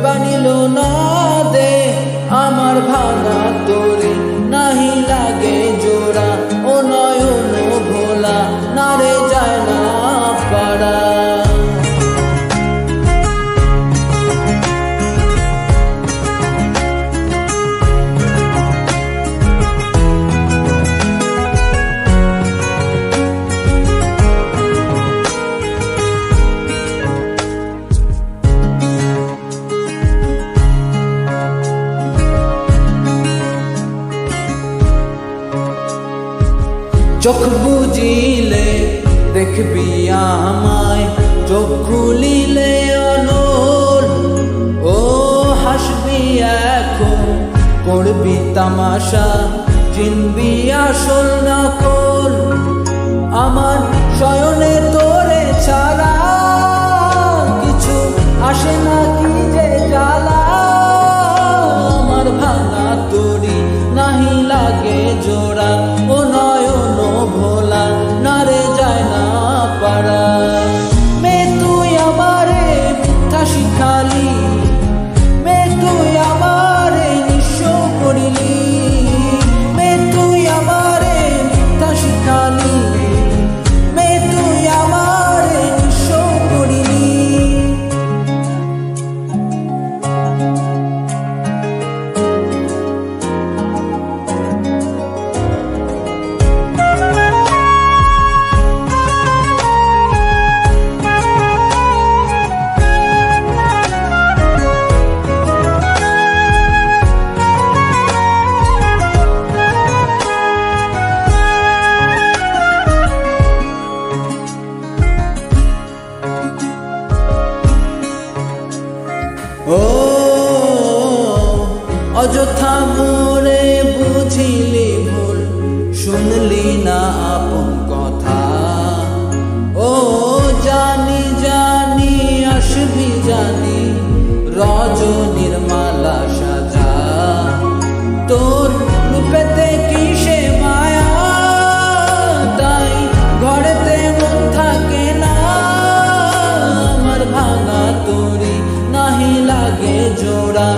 বানিল না দে আমার ভাঙা তোরে নাহি লাগে জোড়া ও নয়ন ভোলা নারে যায় না পাড়া চোখ বুঝিলে দেখবি আমায় চোখ খুলিলে অনল ও হাসবি এখন করবি তামাশা চিনবি আসল নকল আমার শয়নে তোরে ছাড়া কিছু আসে না কি যে জ্বালা আমার ভাঙা তোরি নাহি লাগে জোড়া ও নয়ন ভোলা নারে যায় না পাড়া মে তুই আমারে মিথ্যা শিখালি মে তুই আমারে নিঃস্ব করিলি মে তুই আমারে মিথ্যা শিখালি মে তুই আমারে নিঃস্ব করিলি ও অযথা মোরে বুঝিলি ভুল শুনলি না আপন কথা ও জানি জানি আসবি জানি রজনীর মালা সাজা তোর রূপেতে কিসে মায়া তাই ঘরেতে মন থাকে না আমার ভাঙা তোরি নাহি লাগে জোড়া।